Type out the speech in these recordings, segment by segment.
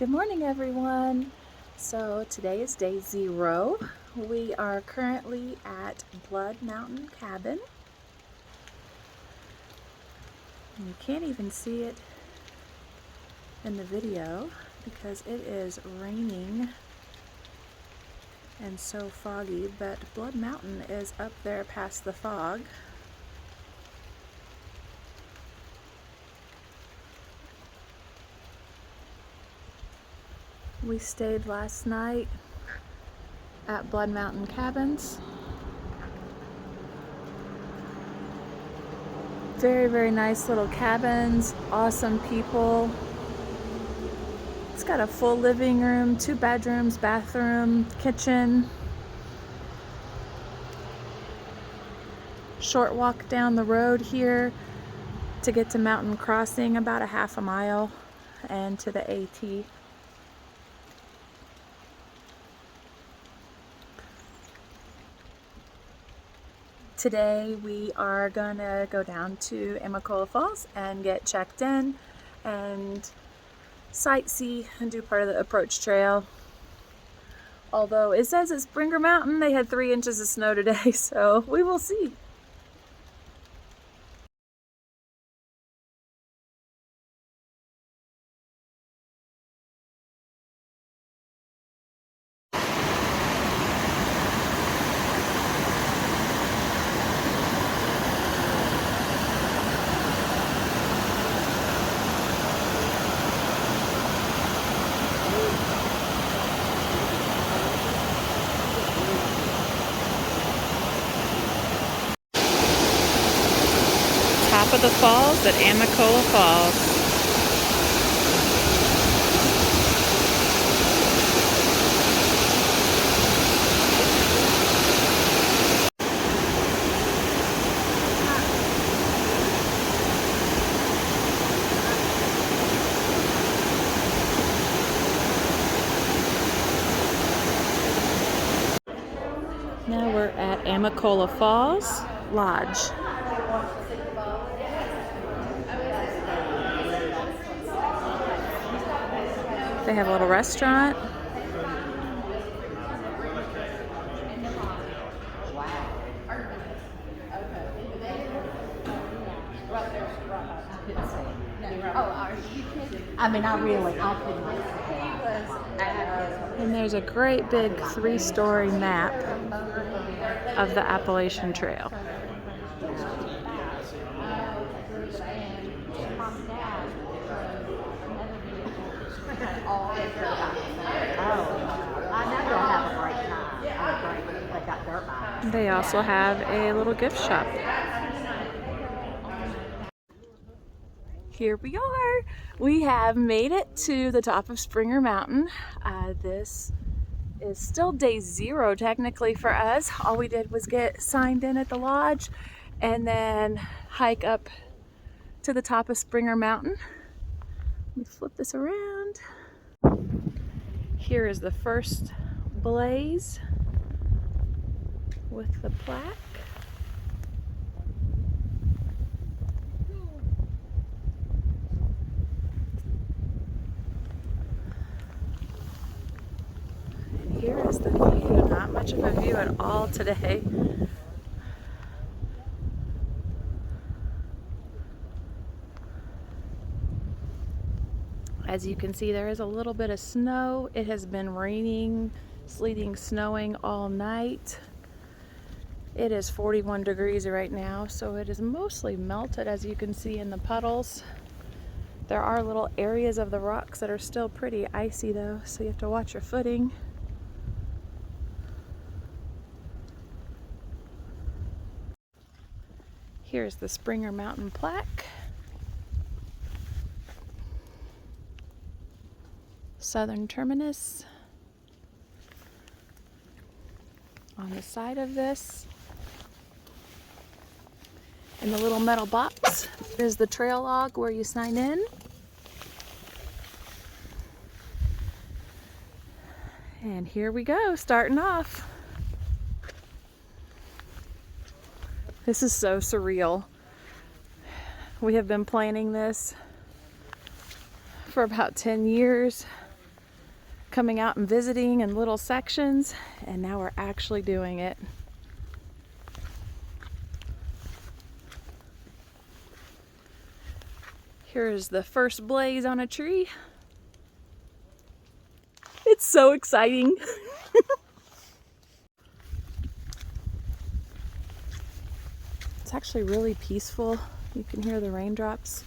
Good morning, everyone. So today is day 0. We are currently at Blood Mountain Cabin. And you can't even see it in the video because it is raining and so foggy, but Blood Mountain is up there past the fog. We stayed last night at Blood Mountain Cabins. Very, very nice little cabins, awesome people. It's got a full living room, 2 bedrooms, bathroom, kitchen. Short walk down the road here to get to Mountain Crossing, about a half a mile, and to the AT. Today we are gonna go down to Amicalola Falls and get checked in and sightsee and do part of the approach trail. Although it says at Springer Mountain they had 3 inches of snow today, so we will see. Top of the falls at Amicalola Falls. Now we're at Amicalola Falls Lodge. They have a little restaurant. And there's a great big 3-story map of the Appalachian Trail. They also have a little gift shop. Here we are. We have made it to the top of Springer Mountain. This is still day 0 technically for us. All we did was get signed in at the lodge and then hike up to the top of Springer Mountain. Let me flip this around. Here is the first blaze with the plaque. And here is the view. Not much of a view at all today. As you can see, there is a little bit of snow. It has been raining, sleeting, snowing all night. It is 41 degrees right now, so it is mostly melted, as you can see in the puddles. There are little areas of the rocks that are still pretty icy though, so you have to watch your footing. Here's the Springer Mountain plaque. Southern Terminus. On the side of this, in the little metal box, is the trail log where you sign in. And here we go, starting off. This is so surreal. We have been planning this for about 10 years. coming out and visiting in little sections, and now we're actually doing it. Here's the first blaze on a tree. It's so exciting. It's actually really peaceful. You can hear the raindrops.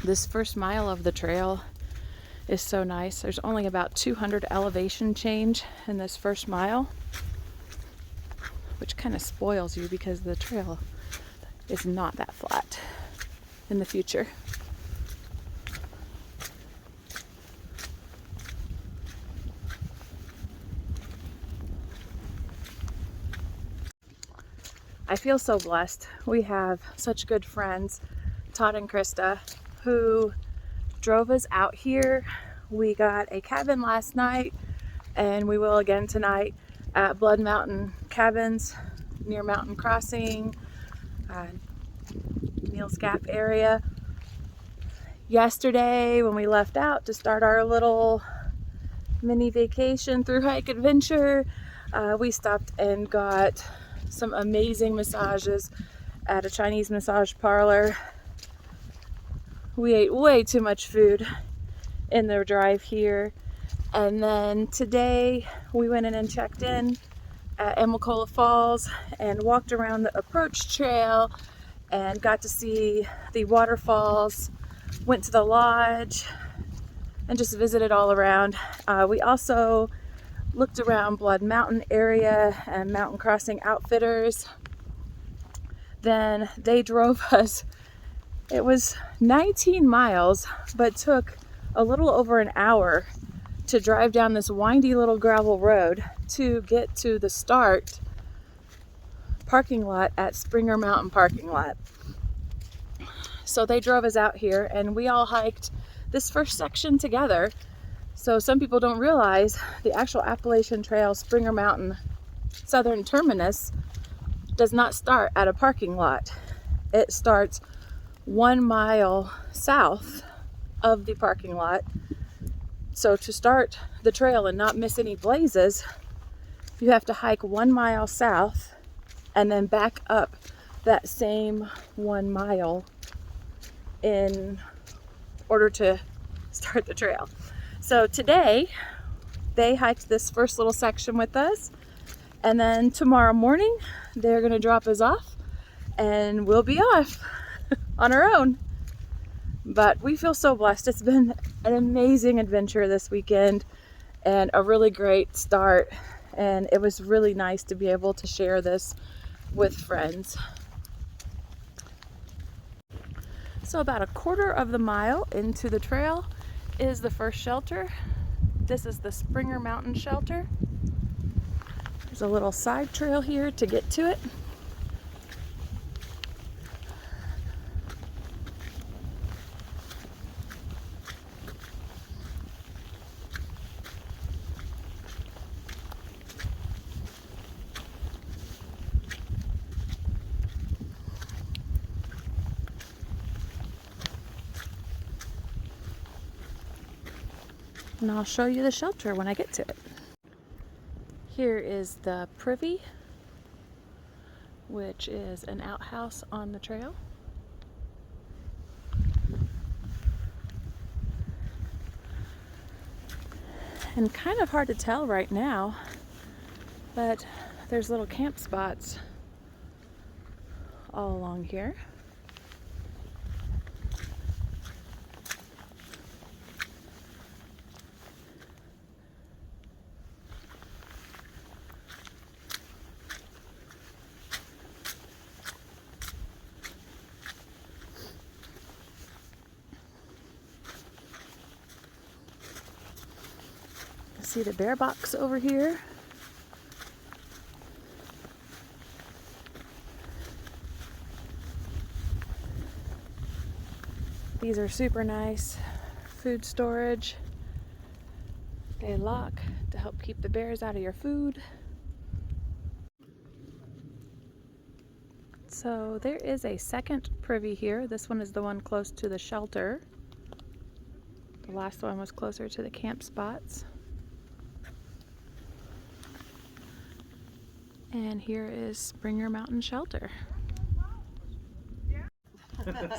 This first mile of the trail is so nice. There's only about 200 elevation change in this first mile, which kind of spoils you because the trail is not that flat in the future. I feel so blessed. We have such good friends, Todd and Krista, who drove us out here. We got a cabin last night, and we will again tonight at Blood Mountain Cabins near Mountain Crossing, Neels Gap area. Yesterday, when we left out to start our little mini vacation through hike adventure, we stopped and got some amazing massages at a Chinese massage parlor. We ate way too much food in the drive here. And then today we went in and checked in at Amicalola Falls and walked around the approach trail and got to see the waterfalls, went to the lodge, and just visited all around. We also looked around Blood Mountain area and Mountain Crossing Outfitters. Then they drove us. It was 19 miles, but took a little over an hour to drive down this windy little gravel road to get to the start parking lot at Springer Mountain parking lot. So they drove us out here, and we all hiked this first section together. So some people don't realize the actual Appalachian Trail Springer Mountain Southern Terminus does not start at a parking lot. It starts 1 mile south of the parking lot. So to start the trail and not miss any blazes, you have to hike 1 mile south and then back up that same 1 mile in order to start the trail. So today they hiked this first little section with us, and then tomorrow morning they're going to drop us off and we'll be off on our own. But we feel so blessed. It's been an amazing adventure this weekend and a really great start, and it was really nice to be able to share this with friends. So about a quarter of the mile into the trail is the first shelter. This is the Springer Mountain shelter. There's a little side trail here to get to it. And I'll show you the shelter when I get to it. Here is the privy, which is an outhouse on the trail. And kind of hard to tell right now, but there's little camp spots all along here. See the bear box over here. These are super nice food storage. They lock to help keep the bears out of your food. So there is a second privy here. This one is the one close to the shelter. The last one was closer to the camp spots. And here is Springer Mountain Shelter.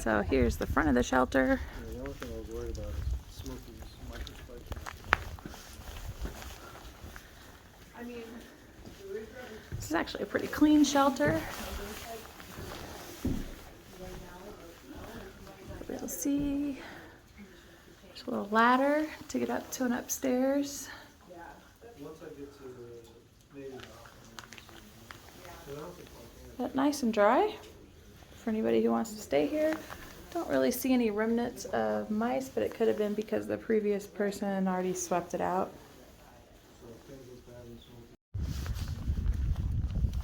So here's the front of the shelter. The only thing I was worried about is Smokey's microspike. This is actually a pretty clean shelter. You'll see there's a little ladder to get up to and upstairs. Once I get to the Navy But nice and dry for anybody who wants to stay here. Don't really see any remnants of mice, but it could have been because the previous person already swept it out.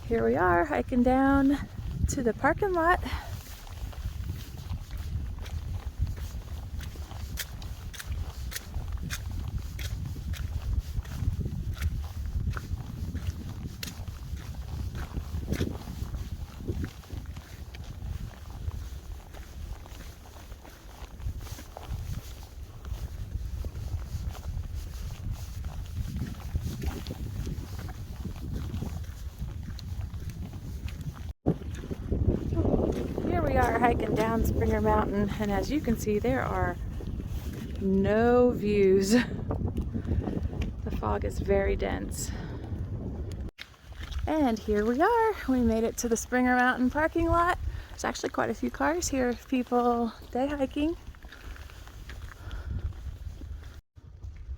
Here we are hiking down to the parking lot. We are hiking down Springer Mountain, and as you can see, there are no views. The fog is very dense. And here we are. We made it to the Springer Mountain parking lot. There's actually quite a few cars here, people day hiking.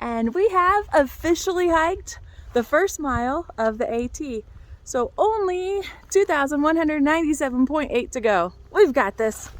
And we have officially hiked the first mile of the AT. So only 2,197.8 to go. We've got this.